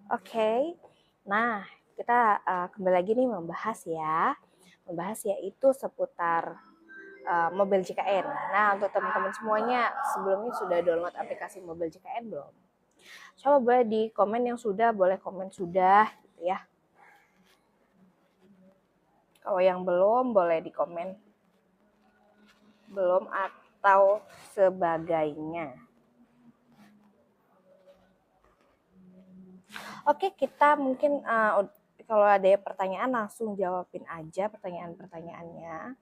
Oke, nah kita kembali lagi nih membahas yaitu seputar mobil JKN. Nah untuk teman-teman semuanya sebelumnya sudah download aplikasi mobil JKN belum? Coba boleh di komen yang sudah, boleh komen sudah gitu ya. Kalau yang belum boleh di komen belum atau sebagainya. Oke, kita mungkin kalau ada pertanyaan langsung jawabin aja pertanyaan-pertanyaannya.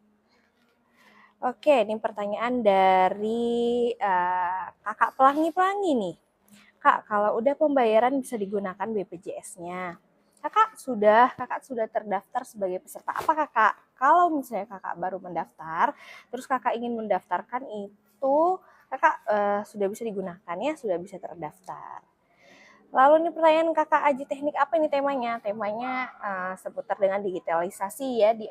Oke, ini pertanyaan dari Kakak Pelangi-Pelangi nih. Kak, kalau udah pembayaran bisa digunakan BPJS-nya. Kakak sudah terdaftar sebagai peserta apa Kakak? Kalau misalnya Kakak baru mendaftar, terus Kakak ingin mendaftarkan itu, Kakak sudah bisa digunakan ya, sudah bisa terdaftar. Lalu ini pertanyaan Kakak Aji teknik apa ini temanya? Temanya seputar dengan digitalisasi ya di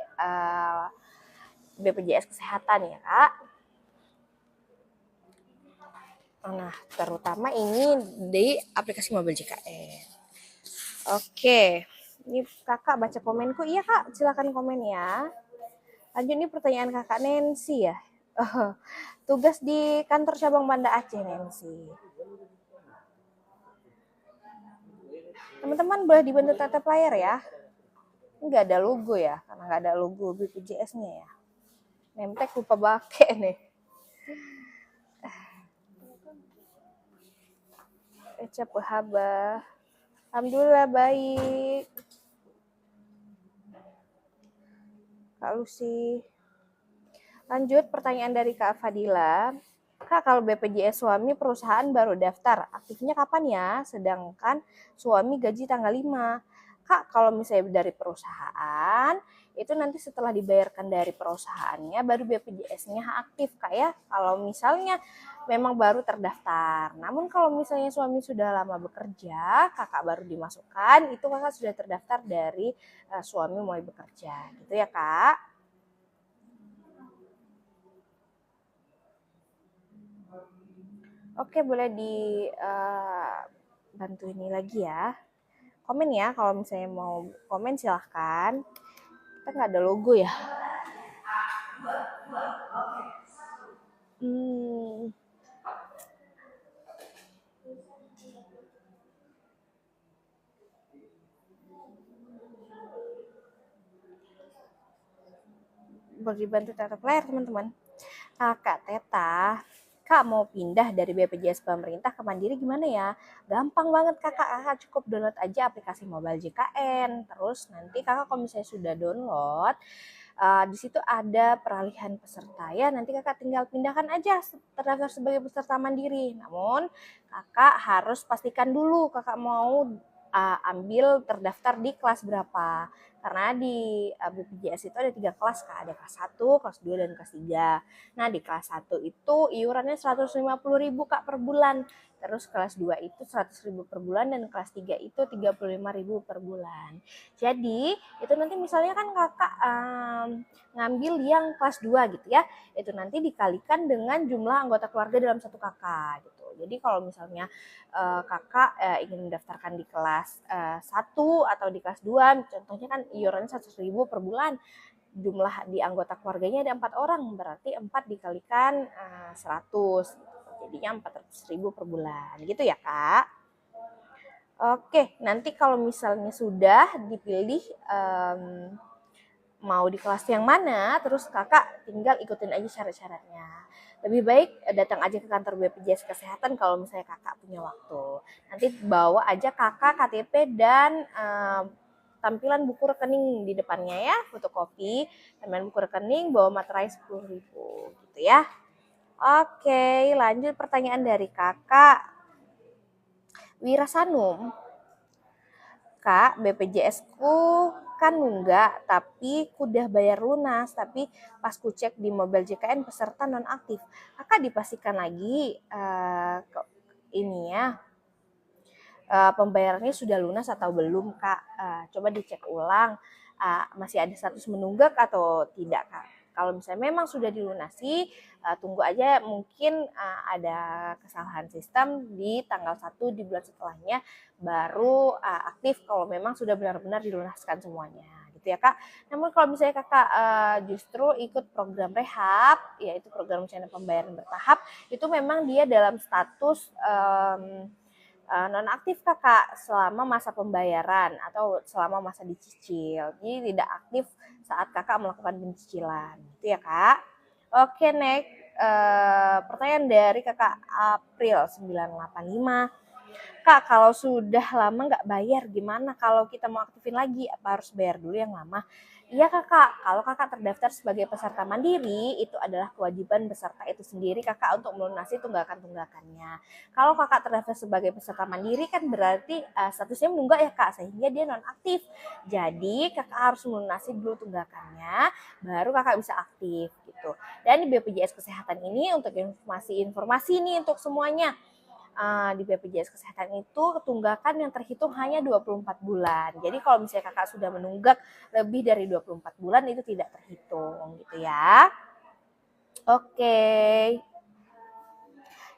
BPJS Kesehatan ya Kak. Nah, terutama ini di aplikasi mobil JKN. Oke, ini Kakak baca komenku. Iya Kak, silakan komen ya. Lanjut nih pertanyaan Kakak Nancy ya. Tugas di kantor cabang Banda Aceh Nancy. Teman-teman boleh dibantu tata player ya. Nggak ada logo ya, karena nggak ada logo BPJS-nya ya. Nemtek lupa pakai nih. Ecap haba. Alhamdulillah baik. Kak Lucy. Lanjut pertanyaan dari Kak Fadila. Kak, kalau BPJS suami perusahaan baru daftar, aktifnya kapan ya? Sedangkan suami gaji tanggal 5. Kak, kalau misalnya dari perusahaan, itu nanti setelah dibayarkan dari perusahaannya, baru BPJS-nya aktif, Kak ya. Kalau misalnya memang baru terdaftar. Namun kalau misalnya suami sudah lama bekerja, kakak baru dimasukkan, itu kakak sudah terdaftar dari suami mulai bekerja. Gitu ya, Kak. Oke, boleh bantu ini lagi ya. Komen ya, kalau misalnya mau komen silahkan. Kita nggak ada logo ya. Hmm, boleh dibantu tata player teman-teman. Kak Teta, Kak mau pindah dari BPJS pemerintah ke Mandiri gimana ya? Gampang banget kakak cukup download aja aplikasi mobile JKN. Terus nanti kakak kalau misalnya sudah download, di situ ada peralihan peserta ya. Nanti kakak tinggal pindahkan aja terdaftar sebagai peserta mandiri. Namun kakak harus pastikan dulu kakak mau ambil terdaftar di kelas berapa. Karena di BPJS itu ada 3 kelas Kak, ada kelas 1, kelas 2, dan kelas 3. Nah di kelas 1 itu iurannya 150.000 Kak per bulan. Terus kelas 2 itu 100.000 per bulan dan kelas 3 itu 35.000 per bulan. Jadi itu nanti misalnya kan kakak ngambil yang kelas 2 gitu ya. Itu nanti dikalikan dengan jumlah anggota keluarga dalam satu kakak gitu. Jadi kalau misalnya kakak ingin mendaftarkan di kelas 1 atau di kelas 2, contohnya kan iurannya 100.000 per bulan, jumlah di anggota keluarganya ada 4 orang, berarti 4 dikalikan 100, jadinya 400.000 per bulan, gitu ya Kak. Oke, nanti kalau misalnya sudah dipilih mau di kelas yang mana, terus kakak tinggal ikutin aja syarat-syaratnya. Lebih baik datang aja ke kantor BPJS Kesehatan kalau misalnya kakak punya waktu. Nanti bawa aja kakak KTP dan tampilan buku rekening di depannya ya, fotokopi, tampilan buku rekening, bawa materai 10.000 gitu ya. Oke, lanjut pertanyaan dari kakak Wirasanum. Kak, BPJS ku kan nunggak, tapi udah bayar lunas, tapi pas ku cek di mobil JKN peserta nonaktif. Kakak dipastikan lagi ini ya, pembayarannya sudah lunas atau belum Kak? Coba dicek ulang, masih ada status menunggak atau tidak Kak? kalau misalnya memang sudah dilunasi, tunggu aja mungkin ada kesalahan sistem di tanggal 1 di bulan setelahnya baru aktif kalau memang sudah benar-benar dilunaskan semuanya gitu ya Kak. Namun kalau misalnya Kakak justru ikut program rehab, yaitu program rencana pembayaran bertahap, itu memang dia dalam status nonaktif Kakak selama masa pembayaran atau selama masa dicicil. Jadi tidak aktif saat Kakak melakukan pencicilan, gitu ya Kak. Oke, next. Pertanyaan dari Kakak April 985. Kak, kalau sudah lama nggak bayar gimana kalau kita mau aktifin lagi? Apa harus bayar dulu yang lama? Iya Kakak, kalau Kakak terdaftar sebagai peserta mandiri, itu adalah kewajiban peserta itu sendiri Kakak untuk melunasi tunggakan-tunggakannya. Kalau Kakak terdaftar sebagai peserta mandiri kan berarti statusnya menunggak ya Kak, sehingga dia nonaktif. Jadi Kakak harus melunasi dulu tunggakannya, baru Kakak bisa aktif gitu. Dan di BPJS Kesehatan ini untuk informasi nih untuk semuanya, di BPJS Kesehatan itu tunggakan yang terhitung hanya 24 bulan. Jadi kalau misalnya Kakak sudah menunggak lebih dari 24 bulan itu tidak terhitung gitu ya. Oke.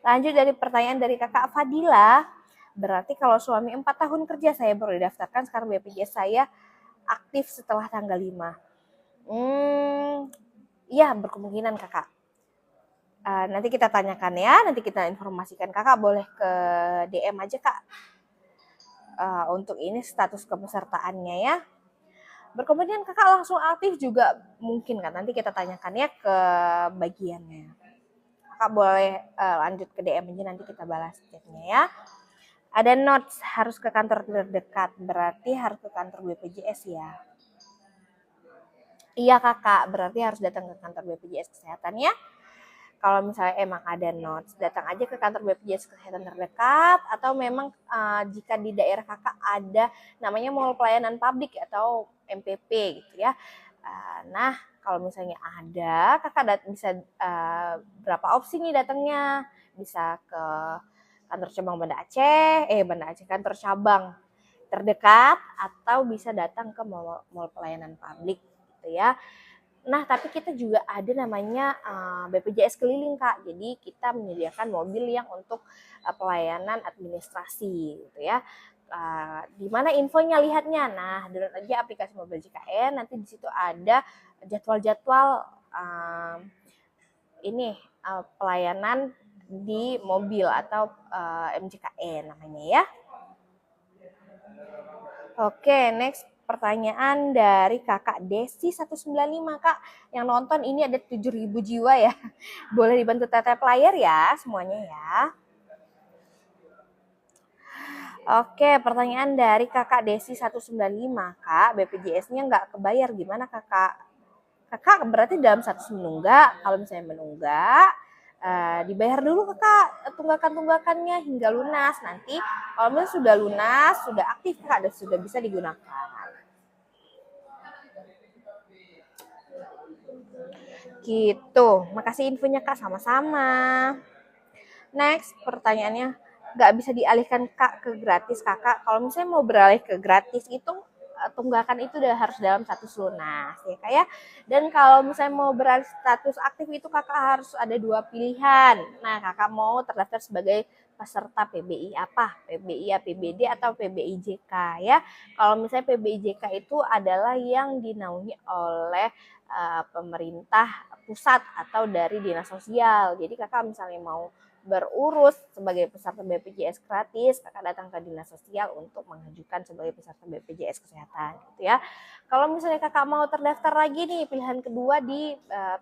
Lanjut dari pertanyaan dari Kakak Fadila. Berarti kalau suami 4 tahun kerja saya baru didaftarkan, sekarang BPJS saya aktif setelah tanggal 5. Iya, berkemungkinan Kakak. Nanti kita tanyakan ya, nanti kita informasikan. Kakak boleh ke DM aja Kak untuk ini status kepesertaannya ya. Berkemungkinan Kakak langsung aktif juga mungkin kan, nanti kita tanyakan ya ke bagiannya. Kakak boleh lanjut ke DM aja, nanti kita balas chatnya ya. Ada notes harus ke kantor terdekat, berarti harus ke kantor BPJS ya. Iya Kakak, berarti harus datang ke kantor BPJS Kesehatan ya. Kalau misalnya emang ada notes, datang aja ke kantor BPJS Kesehatan terdekat, atau memang jika di daerah Kakak ada namanya Mall Pelayanan Publik atau MPP gitu ya. Nah, kalau misalnya ada, Kakak bisa berapa opsi nih datangnya. Bisa ke kantor cabang Banda Aceh, kantor cabang terdekat, atau bisa datang ke Mall Pelayanan Publik gitu ya. Nah, tapi kita juga ada namanya BPJS keliling Kak. Jadi kita menyediakan mobil yang untuk pelayanan administrasi gitu ya. Di mana infonya lihatnya? Nah, download aja aplikasi Mobil JKN. Nanti di situ ada jadwal-jadwal pelayanan di mobil atau MJKN namanya ya. Oke, next. Pertanyaan dari Kakak Desi 195 Kak. Yang nonton ini ada 7.000 jiwa ya. Boleh dibantu tap layar ya semuanya ya. Oke, pertanyaan dari Kakak Desi 195 Kak. BPJS-nya nggak kebayar gimana Kakak? Kakak berarti dalam status menunggak. Kalau misalnya menunggak, dibayar dulu Kakak tunggakan-tunggakannya hingga lunas. Nanti kalau misalnya sudah lunas, sudah aktif Kakak dan sudah bisa digunakan. Gitu, makasih infonya Kak, sama-sama. Next, pertanyaannya, nggak bisa dialihkan Kak ke gratis Kakak. Kalau misalnya mau beralih ke gratis itu tunggakan itu udah harus dalam status lunas ya Kak ya. Dan kalau misalnya mau beralih status aktif itu Kakak harus ada 2 pilihan. Nah, Kakak mau terdaftar sebagai peserta PBI apa? PBI APBD atau PBI JK ya. Kalau misalnya PBI JK itu adalah yang dinaungi oleh pemerintah pusat atau dari dinas sosial. Jadi Kakak misalnya mau berurus sebagai peserta BPJS gratis, Kakak datang ke dinas sosial untuk mengajukan sebagai peserta BPJS Kesehatan gitu ya. Kalau misalnya Kakak mau terdaftar lagi nih, pilihan kedua di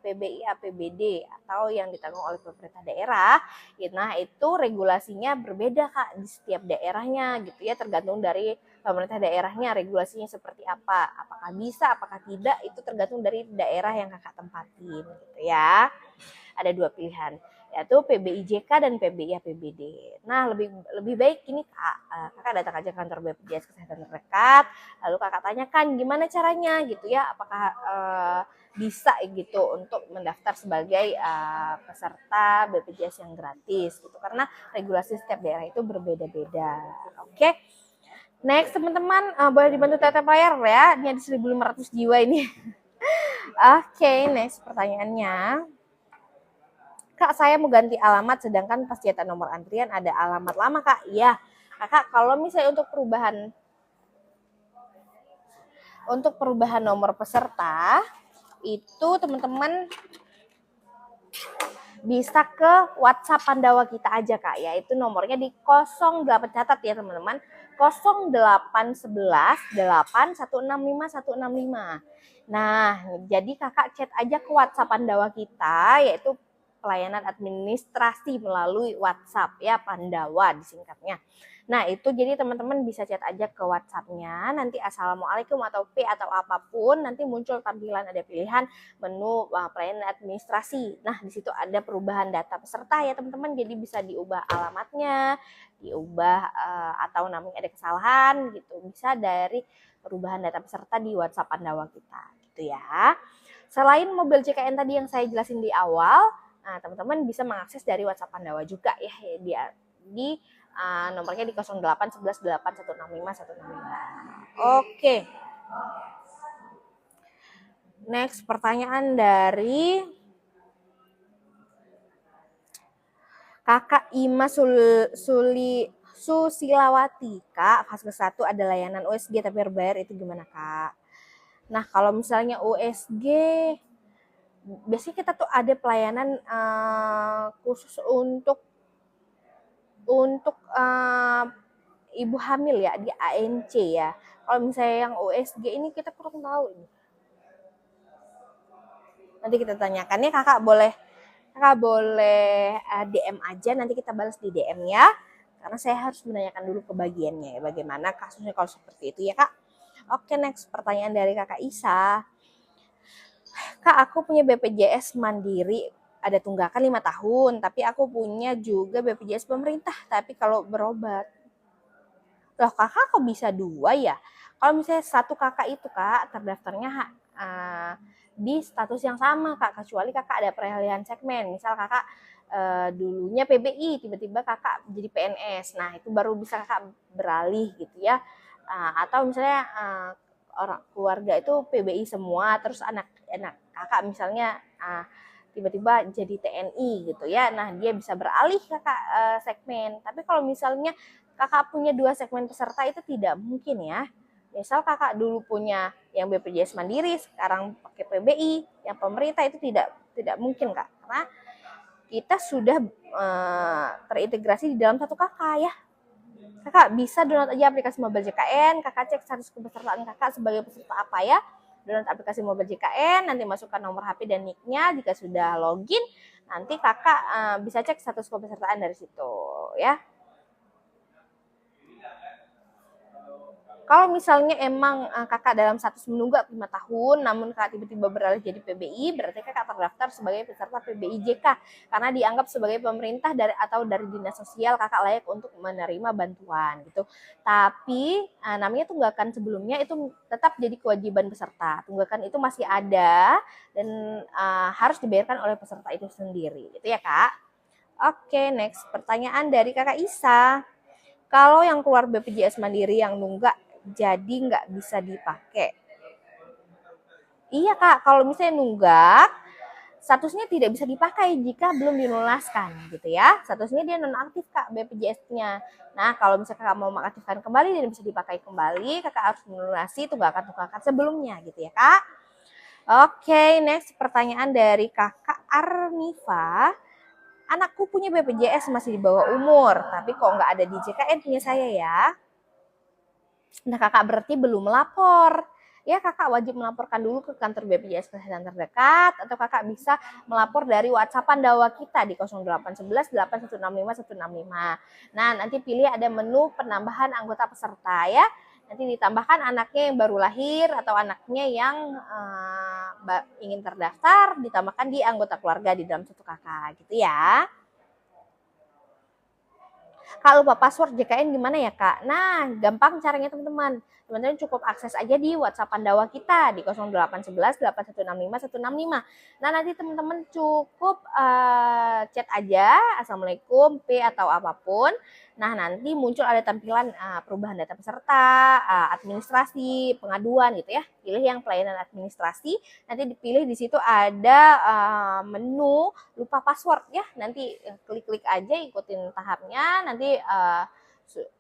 PBI APBD atau yang ditanggung oleh pemerintah daerah, nah itu regulasinya berbeda Kak di setiap daerahnya gitu ya, tergantung dari pemerintah daerahnya regulasinya seperti apa. Apakah bisa, apakah tidak, itu tergantung dari daerah yang Kakak tempatin gitu ya. Ada 2 pilihan, yaitu PBI JK dan PBI APBD. Nah, lebih baik ini Kakak datang aja kantor BPJS Kesehatan terdekat, lalu Kakak tanyakan gimana caranya gitu ya, apakah bisa gitu untuk mendaftar sebagai peserta BPJS yang gratis gitu, karena regulasi setiap daerah itu berbeda-beda. Oke. Next teman-teman, boleh dibantu tata layar ya, ini ada 1.500 jiwa ini. Oke, next pertanyaannya. Kak, saya mau ganti alamat sedangkan pas cetak nomor antrian ada alamat lama, Kak. Iya. Kakak, kalau misalnya untuk perubahan nomor peserta itu teman-teman bisa ke WhatsApp Pandawa kita aja, Kak, yaitu nomornya di 08, catat ya teman-teman, 0811 8165165 165. Nah, jadi kakak chat aja ke WhatsApp Pandawa kita, yaitu pelayanan administrasi melalui WhatsApp ya, Pandawa disingkatnya. Nah, itu jadi teman-teman bisa chat aja ke WhatsApp-nya, nanti Assalamualaikum atau P atau apapun, nanti muncul tampilan ada pilihan menu pelayanan administrasi. Nah, di situ ada perubahan data peserta ya teman-teman, jadi bisa diubah alamatnya, diubah atau namanya ada kesalahan gitu, bisa dari perubahan data peserta di WhatsApp Pandawa kita gitu ya. Selain mobil JKN tadi yang saya jelasin di awal, nah, teman-teman bisa mengakses dari WhatsApp Pandawa juga ya di nomornya di 0811 8165 165. Oke. Next pertanyaan dari Kakak Ima Susilawati. Kak, fase 1 ada layanan USG tapi berbayar, itu gimana, Kak? Nah, kalau misalnya USG biasanya kita tuh ada pelayanan khusus untuk ibu hamil ya di ANC ya. Kalau misalnya yang USG ini kita kurang tahu ini. Nanti kita tanyakan ya, kakak boleh DM aja, nanti kita balas di DM ya. Karena saya harus menanyakan dulu ke bagiannya ya, bagaimana kasusnya kalau seperti itu ya, Kak. Oke, next pertanyaan dari Kakak Isa. Kak, aku punya BPJS Mandiri, ada tunggakan 5 tahun, tapi aku punya juga BPJS pemerintah, tapi kalau berobat. Loh, kakak kok bisa 2 ya? Kalau misalnya satu kakak itu, Kak, terdaftarnya di status yang sama, Kak, kecuali kakak ada peralihan segmen. Misal kakak dulunya PBI, tiba-tiba kakak jadi PNS. Nah, itu baru bisa kakak beralih gitu ya. Atau misalnya orang keluarga itu PBI semua, terus anak kakak misalnya tiba-tiba jadi TNI gitu ya. Nah, dia bisa beralih kakak segmen. Tapi kalau misalnya kakak punya 2 segmen peserta itu tidak mungkin ya. Misal kakak dulu punya yang BPJS Mandiri, sekarang pakai PBI, yang pemerintah, itu tidak mungkin, Kak. Karena kita sudah terintegrasi di dalam satu kakak ya. Kakak bisa download aja aplikasi Mobile JKN, kakak cek status kepesertaan kakak sebagai peserta apa ya. Download aplikasi Mobile JKN, nanti masukkan nomor HP dan nick-nya. Jika sudah login, nanti kakak bisa cek status kepesertaan dari situ ya. Kalau misalnya emang kakak dalam status menunggak 5 tahun, namun kakak tiba-tiba beralih jadi PBI, berarti kakak terdaftar sebagai peserta PBI JK, karena dianggap sebagai pemerintah atau dari dinas sosial, kakak layak untuk menerima bantuan gitu. Tapi namanya tunggakan sebelumnya itu tetap jadi kewajiban peserta. Tunggakan itu masih ada dan harus dibayarkan oleh peserta itu sendiri, gitu ya, Kak. Oke, next pertanyaan dari Kakak Isa. Kalau yang keluar BPJS Mandiri yang nunggak jadi nggak bisa dipakai. Iya, Kak, kalau misalnya nunggak, statusnya tidak bisa dipakai jika belum dilunaskan gitu ya. Statusnya dia nonaktif, Kak, BPJS-nya. Nah, kalau misalnya Kakak mau mengaktifkan kembali dan bisa dipakai kembali, Kakak harus melunasi tunggakan-tunggakan sebelumnya gitu ya, Kak. Oke, next pertanyaan dari Kakak Arnifa. Anakku punya BPJS masih di bawah umur, tapi kok nggak ada di JKN punya saya ya. Nah, kakak berarti belum melapor. Ya, kakak wajib melaporkan dulu ke kantor BPJS Kesehatan terdekat, atau kakak bisa melapor dari WhatsApp Pandawa kita di 0811 8165 165. Nah, nanti pilih ada menu penambahan anggota peserta ya. Nanti ditambahkan anaknya yang baru lahir atau anaknya yang ingin terdaftar, ditambahkan di anggota keluarga di dalam satu kakak gitu ya. Kak lupa password JKN gimana ya Kak? Nah, gampang caranya teman-teman. Teman-teman cukup akses aja di WhatsApp Pandawa kita di 0811 8165 165. Nah, nanti teman-teman cukup chat aja Assalamualaikum P atau apapun. Nah, nanti muncul ada tampilan perubahan data peserta, administrasi, pengaduan gitu ya. Pilih yang pelayanan administrasi. Nanti dipilih di situ ada menu lupa password ya. Nanti klik-klik aja ikutin tahapnya. Nanti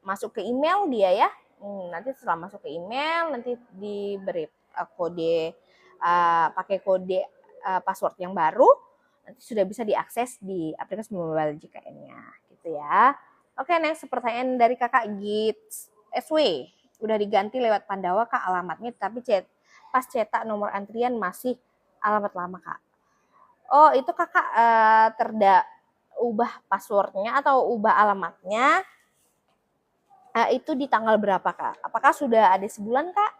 masuk ke email dia ya. Nanti setelah masuk ke email nanti diberi kode pakai kode password yang baru. Nanti sudah bisa diakses di aplikasi mobile JKN-nya gitu ya. Oke, next pertanyaan dari Kakak Gits SW. Udah diganti lewat Pandawa Kak alamatnya, tapi pas cetak nomor antrian masih alamat lama Kak. Oh, itu Kakak ubah passwordnya atau ubah alamatnya itu di tanggal berapa Kak? Apakah sudah ada sebulan Kak?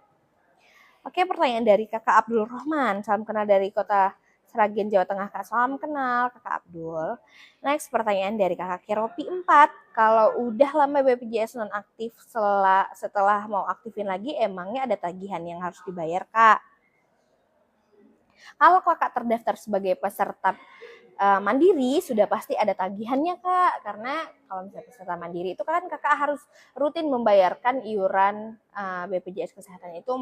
Oke, pertanyaan dari Kakak Abdul Rahman. Salam kenal dari Kota Sragen, Jawa Tengah Kak. Salam kenal Kakak Abdul. Next pertanyaan dari Kakak Keropi 4. Kalau udah lama BPJS nonaktif setelah mau aktifin lagi, emangnya ada tagihan yang harus dibayar Kak? Kalau Kakak terdaftar sebagai peserta mandiri sudah pasti ada tagihannya Kak, karena kalau misalnya peserta mandiri itu kan Kakak harus rutin membayarkan iuran BPJS Kesehatan itu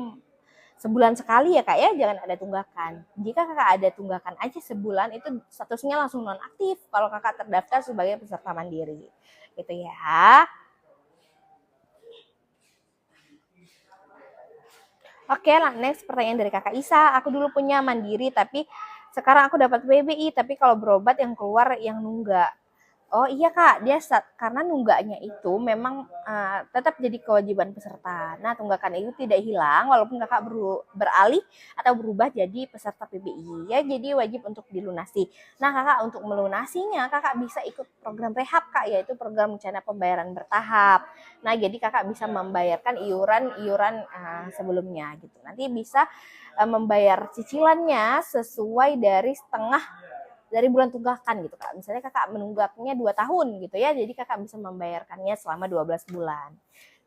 sebulan sekali ya Kak ya, jangan ada tunggakan. Jika Kakak ada tunggakan aja sebulan itu statusnya langsung nonaktif kalau Kakak terdaftar sebagai peserta mandiri. Gitu ya. Oke, next pertanyaan dari Kakak Isa. Aku dulu punya mandiri tapi sekarang aku dapat PBI, tapi kalau berobat yang keluar yang nunggak. Oh iya Kak, dia karena nunggaknya itu memang tetap jadi kewajiban peserta. Nah, tunggakan itu tidak hilang walaupun Kakak beralih atau berubah jadi peserta PBI. Ya, jadi wajib untuk dilunasi. Nah, Kakak untuk melunasinya, Kakak bisa ikut program rehab Kak, yaitu program rencana pembayaran bertahap. Nah, jadi Kakak bisa membayarkan iuran sebelumnya gitu. Nanti bisa membayar cicilannya sesuai dari setengah dari bulan tunggakan gitu Kak. Misalnya Kakak menunggaknya 2 tahun gitu ya. Jadi Kakak bisa membayarkannya selama 12 bulan.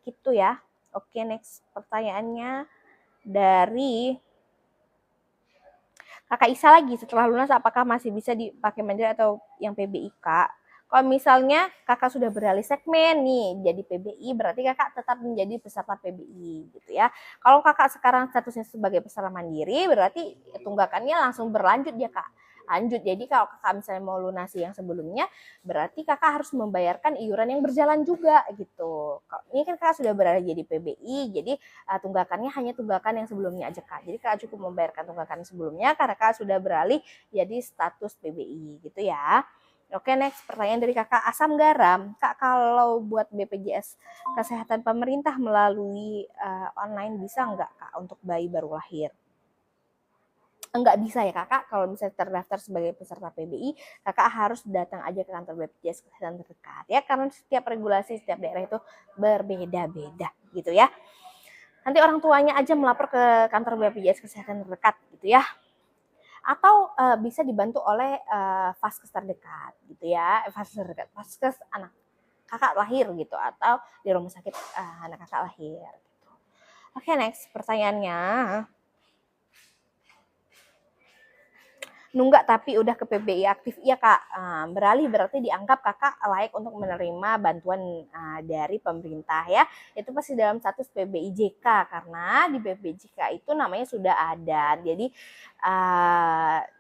Gitu ya. Oke, next pertanyaannya dari Kakak Isa lagi. Setelah lunas apakah masih bisa dipakai mandiri atau yang PBI Kak? Kalau misalnya Kakak sudah beralih segmen nih jadi PBI, berarti Kakak tetap menjadi peserta PBI gitu ya. Kalau Kakak sekarang statusnya sebagai peserta mandiri, berarti tunggakannya langsung berlanjut ya Kak. Lanjut. Jadi kalau Kakak misalnya mau lunasi yang sebelumnya, berarti Kakak harus membayarkan iuran yang berjalan juga gitu. Ini kan Kakak sudah beralih jadi PBI, jadi tunggakannya hanya tunggakan yang sebelumnya aja Kak. Jadi Kakak cukup membayarkan tunggakan sebelumnya karena Kakak sudah beralih jadi status PBI gitu ya. Oke, next pertanyaan dari Kakak Asam Garam. Kak, kalau buat BPJS Kesehatan pemerintah melalui online bisa nggak Kak untuk bayi baru lahir? Enggak bisa ya Kakak, kalau misalnya terdaftar sebagai peserta PBI, Kakak harus datang aja ke kantor BPJS Kesehatan terdekat ya, karena setiap regulasi setiap daerah itu berbeda-beda gitu ya. Nanti orang tuanya aja melapor ke kantor BPJS Kesehatan terdekat gitu ya. Atau bisa dibantu oleh vaskes terdekat gitu ya, vaskes anak Kakak lahir gitu atau di rumah sakit anak Kakak lahir gitu. Oke, next pertanyaannya. Nunggak tapi udah ke PBI aktif, iya Kak. Beralih berarti dianggap Kakak layak untuk menerima bantuan dari pemerintah ya. Itu pasti dalam status PBI JK karena di PBI JK itu namanya sudah ada. Jadi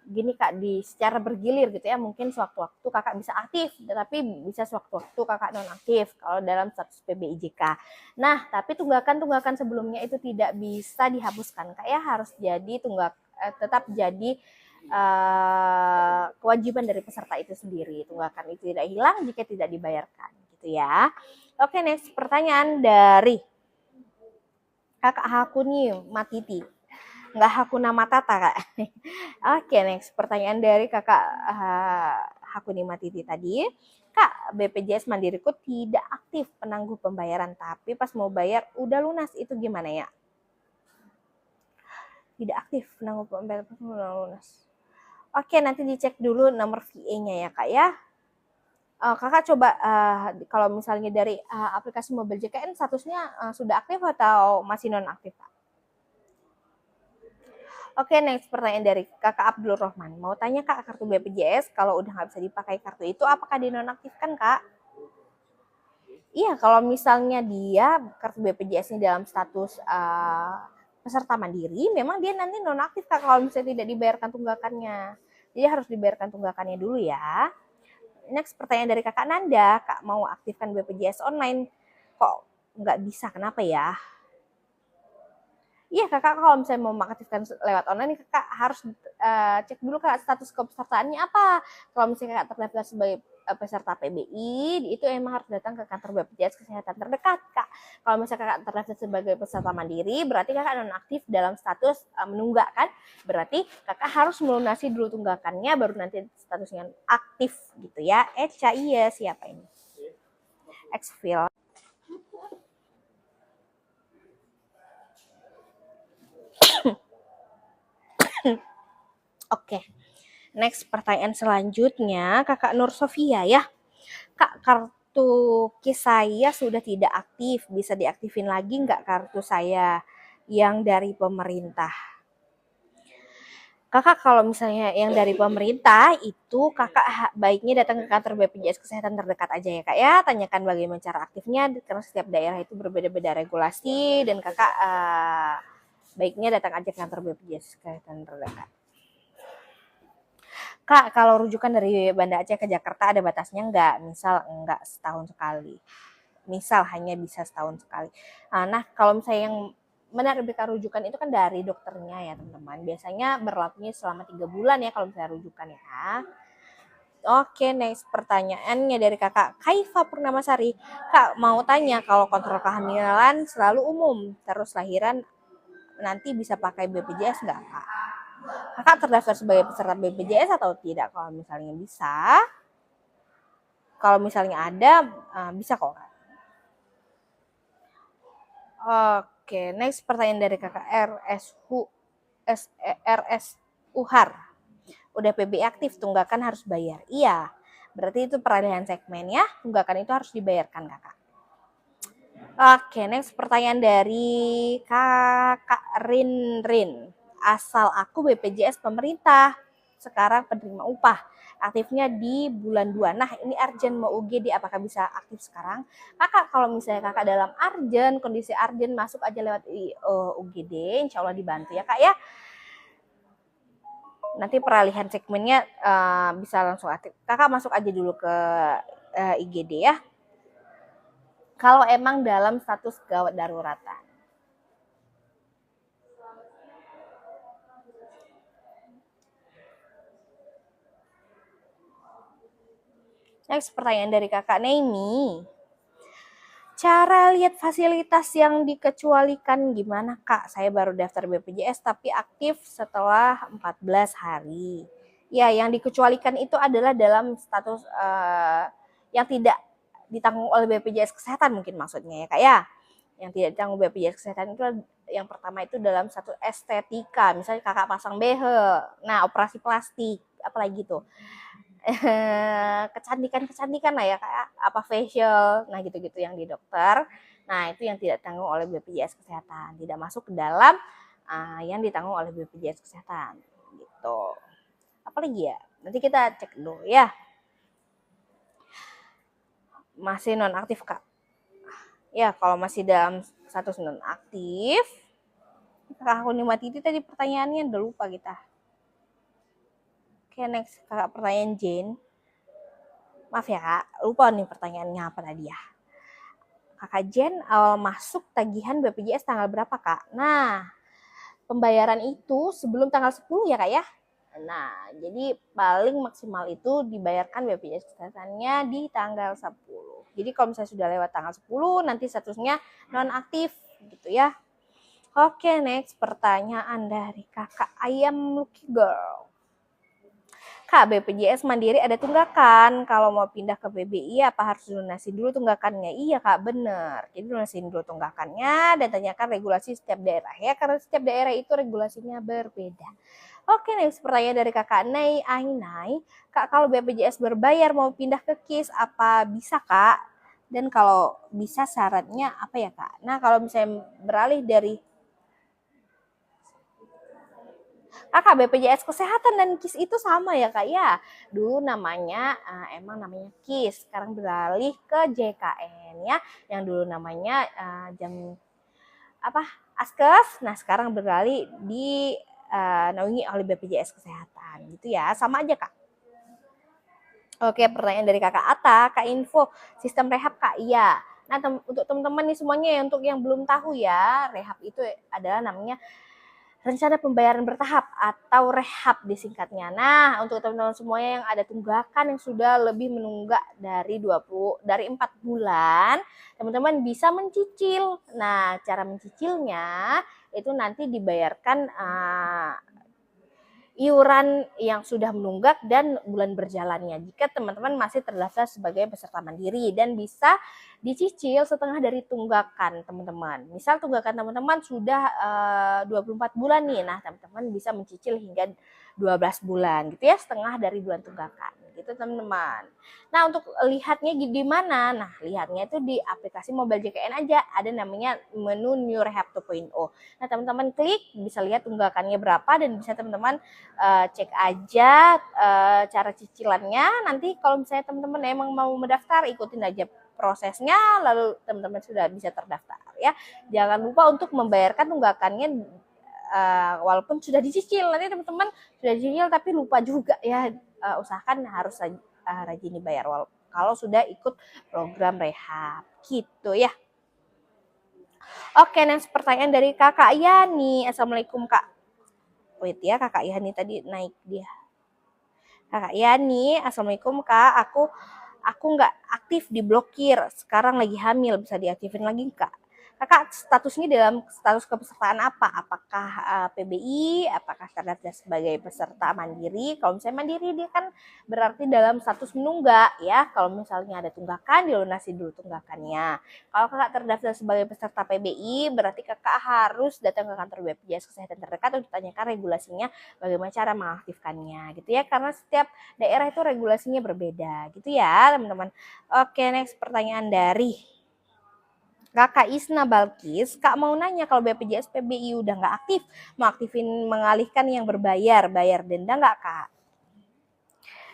gini Kak, secara bergilir gitu ya, mungkin sewaktu-waktu Kakak bisa aktif, tetapi bisa sewaktu-waktu Kakak nonaktif kalau dalam status PBI JK. Nah, tapi tunggakan-tunggakan sebelumnya itu tidak bisa dihapuskan Kak ya, harus jadi tetap jadi kewajiban dari peserta itu sendiri. Tunggakan itu tidak hilang jika tidak dibayarkan gitu ya. Oke, next pertanyaan dari Kakak Hakuni Matiti. Enggak Hakuna Matata Kak. Oke, next pertanyaan dari Kakak Hakuni Matiti tadi. Kak, BPJS Mandiriku tidak aktif penangguh pembayaran, tapi pas mau bayar udah lunas, itu gimana ya? Tidak aktif penangguh pembayaran pas mau lunas. Oke, nanti dicek dulu nomor VA-nya ya Kak ya. Kakak coba kalau misalnya dari aplikasi mobil JKN statusnya sudah aktif atau masih nonaktif, Kak? Oke, next pertanyaan dari Kakak Abdul Rahman. Mau tanya Kak, kartu BPJS kalau udah nggak bisa dipakai kartu itu apakah dinonaktifkan, Kak? Iya, kalau misalnya dia kartu BPJS-nya dalam status peserta mandiri, memang dia nanti nonaktif Kak kalau misalnya tidak dibayarkan tunggakannya. Jadi harus dibayarkan tunggakannya dulu ya. Next pertanyaan dari Kakak Nanda, Kak mau aktifkan BPJS online, kok nggak bisa, kenapa ya? Iya Kakak kalau misalnya mau mengaktifkan lewat online, Kakak harus cek dulu Kak status kepesertaannya apa. Kalau misalnya Kakak terdaftar sebagai peserta PBI, itu emang harus datang ke kantor BPJS Kesehatan terdekat Kak. Kalau misalnya Kakak terdaftar sebagai peserta mandiri, berarti Kakak nonaktif dalam status menunggak kan. Berarti Kakak harus melunasi dulu tunggakannya, baru nanti statusnya aktif gitu ya. Iya siapa ini? Exfil. Oke. Next pertanyaan selanjutnya Kakak Nur Sofia ya. Kak, kartu KIS saya sudah tidak aktif. Bisa diaktifin lagi nggak kartu saya yang dari pemerintah? Kakak kalau misalnya yang dari pemerintah itu kakak baiknya datang ke kantor BPJS Kesehatan terdekat aja ya Kak ya. Tanyakan bagaimana cara aktifnya karena setiap daerah itu berbeda-beda regulasi dan kakak baiknya datang aja ke kantor BPJS Kesehatan terdekat. Kak, kalau rujukan dari Banda Aceh ke Jakarta ada batasnya nggak? Misal enggak setahun sekali. Misal hanya bisa setahun sekali. Nah, kalau misalnya yang menerbitkan rujukan itu kan dari dokternya ya teman-teman. Biasanya berlakunya selama 3 bulan ya kalau misalnya rujukan ya. Oke, next pertanyaannya dari kakak Kaifa Purnamasari. Kak, mau tanya kalau kontrol kehamilan selalu umum, terus lahiran nanti bisa pakai BPJS nggak kak? Kakak terdaftar sebagai peserta BPJS atau tidak? Kalau misalnya bisa, kalau misalnya ada, bisa kok. Oke, next pertanyaan dari kakak RS Uhar. Udah PBI aktif, tunggakan harus bayar. Iya, berarti itu peralihan segmen ya, tunggakan itu harus dibayarkan kakak. Oke, next pertanyaan dari kakak Rin. Asal aku BPJS pemerintah, sekarang penerima upah. Aktifnya di bulan 2. Nah, ini urgent mau UGD, apakah bisa aktif sekarang? Kakak, kalau misalnya kakak dalam urgent, kondisi urgent, masuk aja lewat UGD, insya Allah dibantu ya kak ya. Nanti peralihan segmennya bisa langsung aktif. Kakak masuk aja dulu ke IGD ya. Kalau emang dalam status gawat daruratan. Next pertanyaan dari kakak Nemi. Cara lihat fasilitas yang dikecualikan gimana kak? Saya baru daftar BPJS tapi aktif setelah 14 hari. Ya, yang dikecualikan itu adalah dalam status yang tidak ditanggung oleh BPJS Kesehatan mungkin maksudnya ya kak ya. Yang tidak ditanggung BPJS Kesehatan itu yang pertama itu dalam satu estetika. Misalnya kakak pasang behel, nah operasi plastik, apalagi tuh. Kecantikan lah ya kayak apa facial, nah gitu-gitu yang di dokter. Nah itu yang tidak ditanggung oleh BPJS Kesehatan, tidak masuk ke dalam yang ditanggung oleh BPJS Kesehatan gitu. Apalagi ya, nanti kita cek dulu ya. Masih nonaktif kak? Ya kalau masih dalam status nonaktif, kakak Hunimati itu tadi pertanyaannya udah lupa kita. Oke next kakak pertanyaan Jane. Maaf ya kak, lupa nih pertanyaannya apa tadi ya. Kakak Jen awal masuk tagihan BPJS tanggal berapa kak? Nah, pembayaran itu sebelum tanggal 10 ya kak ya. Nah, jadi paling maksimal itu dibayarkan BPJS Kesehatannya di tanggal 10. Jadi kalau misalnya sudah lewat tanggal 10, nanti statusnya nonaktif gitu ya. Oke, next pertanyaan dari kakak Ayam Lucky Girl. Kak, BPJS Mandiri ada tunggakan. Kalau mau pindah ke PBI apa harus lunasi dulu tunggakannya? Iya Kak, benar. Jadi lunasin dulu tunggakannya dan tanyakan regulasi setiap daerah ya. Karena setiap daerah itu regulasinya berbeda. Oke, next pertanyaan dari kakak Nay Ainai. Kak, kalau BPJS berbayar mau pindah ke KIS, apa bisa kak? Dan kalau bisa syaratnya apa ya kak? Nah, kalau misalnya beralih dari kakak, BPJS Kesehatan dan KIS itu sama ya kak ya. Dulu namanya emang namanya KIS, sekarang beralih ke JKN ya. Yang dulu namanya jam apa Askes, nah sekarang beralih di naungi oleh BPJS Kesehatan gitu ya, sama aja kak. Oke, pertanyaan dari kakak Ata, kak info sistem rehab kak, iya. Nah untuk teman-teman nih semuanya ya, untuk yang belum tahu ya, rehab itu adalah namanya rencana pembayaran bertahap atau rehab disingkatnya. Nah, untuk teman-teman semuanya yang ada tunggakan yang sudah lebih menunggak dari 4 bulan, teman-teman bisa mencicil. Nah, cara mencicilnya itu nanti dibayarkan iuran yang sudah menunggak dan bulan berjalannya jika teman-teman masih terdaftar sebagai peserta mandiri, dan bisa dicicil setengah dari tunggakan teman-teman. Misal tunggakan teman-teman sudah 24 bulan nih, nah teman-teman bisa mencicil hingga 12 bulan gitu ya, setengah dari bulan tunggakan gitu teman-teman. Nah, untuk lihatnya di mana? Nah, lihatnya itu di aplikasi mobile JKN aja, ada namanya menu New Rehab 2.0. Nah, teman-teman klik bisa lihat tunggakannya berapa, dan bisa teman-teman cek aja cara cicilannya. Nanti kalau misalnya teman-teman emang mau mendaftar, ikutin aja prosesnya, lalu teman-teman sudah bisa terdaftar ya. Jangan lupa untuk membayarkan tunggakannya walaupun sudah dicicil. Nanti teman-teman sudah dicicil tapi lupa juga ya, usahakan harus rajin dibayar kalau sudah ikut program rehab gitu ya. Oke, next pertanyaan dari kakak Yani. Assalamualaikum kak. Wait ya, kakak Yani tadi naik dia. Kakak Yani, assalamualaikum kak. Aku nggak aktif, diblokir. Sekarang lagi hamil, bisa diaktifin lagi kak? Kakak statusnya dalam status kepesertaan apa? Apakah PBI? Apakah terdaftar sebagai peserta mandiri? Kalau misalnya mandiri dia kan berarti dalam status menunggak ya. Kalau misalnya ada tunggakan, dilunasi dulu tunggakannya. Kalau kakak terdaftar sebagai peserta PBI, berarti kakak harus datang ke kantor BPJS Kesehatan terdekat untuk tanyakan regulasinya, bagaimana cara mengaktifkannya gitu ya. Karena setiap daerah itu regulasinya berbeda gitu ya teman-teman. Oke, next pertanyaan dari Kakak Isna Balkis. Kak mau nanya, kalau BPJS PBI udah nggak aktif, mau aktifin mengalihkan yang berbayar, bayar denda nggak kak?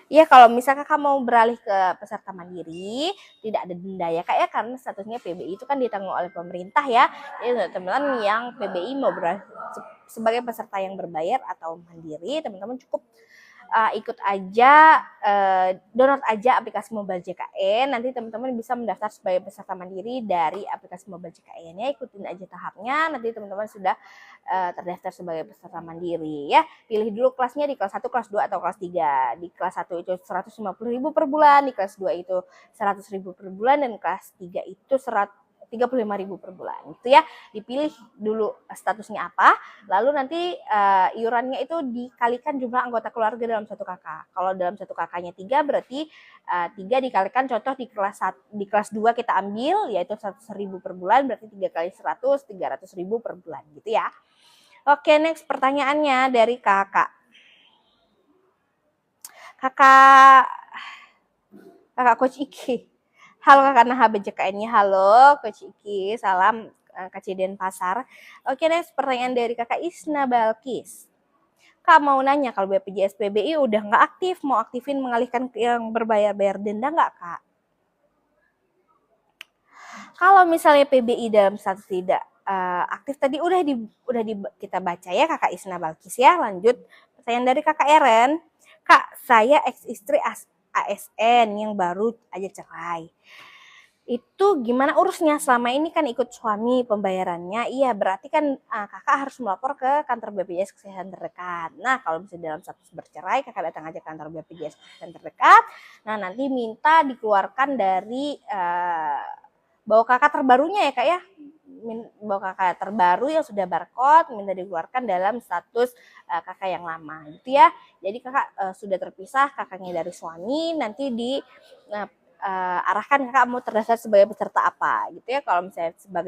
Ya, kalau misalnya kakak mau beralih ke peserta mandiri, tidak ada denda ya kak ya, karena statusnya PBI itu kan ditanggung oleh pemerintah ya. Jadi teman-teman yang PBI mau beralih sebagai peserta yang berbayar atau mandiri, teman-teman cukup ikut aja, download aja aplikasi mobile JKN. Nanti teman-teman bisa mendaftar sebagai peserta mandiri dari aplikasi mobile JKN ya. Ikutin aja tahapnya, nanti teman-teman sudah terdaftar sebagai peserta mandiri ya. Pilih dulu kelasnya di kelas 1, kelas 2, atau kelas 3. Di kelas 1 itu 150.000 per bulan, di kelas 2 itu 100.000 per bulan, dan kelas 3 itu 35.000 per bulan gitu ya. Dipilih dulu statusnya apa, lalu nanti iurannya itu dikalikan jumlah anggota keluarga dalam satu kakak. Kalau dalam satu kakaknya 3, berarti 3 dikalikan, contoh di kelas 2 kita ambil yaitu 100.000 per bulan, berarti 3 kali 100, 300.000 per bulan gitu ya. Oke, next pertanyaannya dari kakak Coach Iki. Halo kakak Naha BJKN-nya, halo Coach Iki, salam Kak Denpasar. Oke, next pertanyaan dari kakak Isna Balkis. Kak mau nanya, kalau BPJS PBI udah nggak aktif, mau aktifin mengalihkan yang berbayar denda nggak kak? Kalau misalnya PBI dalam status tidak aktif tadi udah kita baca ya kakak Isna Balkis ya. Lanjut pertanyaan dari kakak Eren. Kak, saya ex istri ASN yang baru aja cerai. Itu gimana urusnya? Selama ini kan ikut suami pembayarannya. Iya, berarti kan kakak harus melapor ke kantor BPJS Kesehatan terdekat. Nah, kalau misalnya dalam status bercerai, kakak datang aja ke kantor BPJS Kesehatan terdekat. Nah, nanti minta dikeluarkan dari bawa kakak terbarunya ya kak ya. Bawa kakak terbaru yang sudah barcode, minta dikeluarkan dalam status kakak yang lama gitu ya. Jadi kakak sudah terpisah kakaknya dari suami, nanti di arahkan kakak mau terdaftar sebagai peserta apa gitu ya. Kalau misalnya sebagai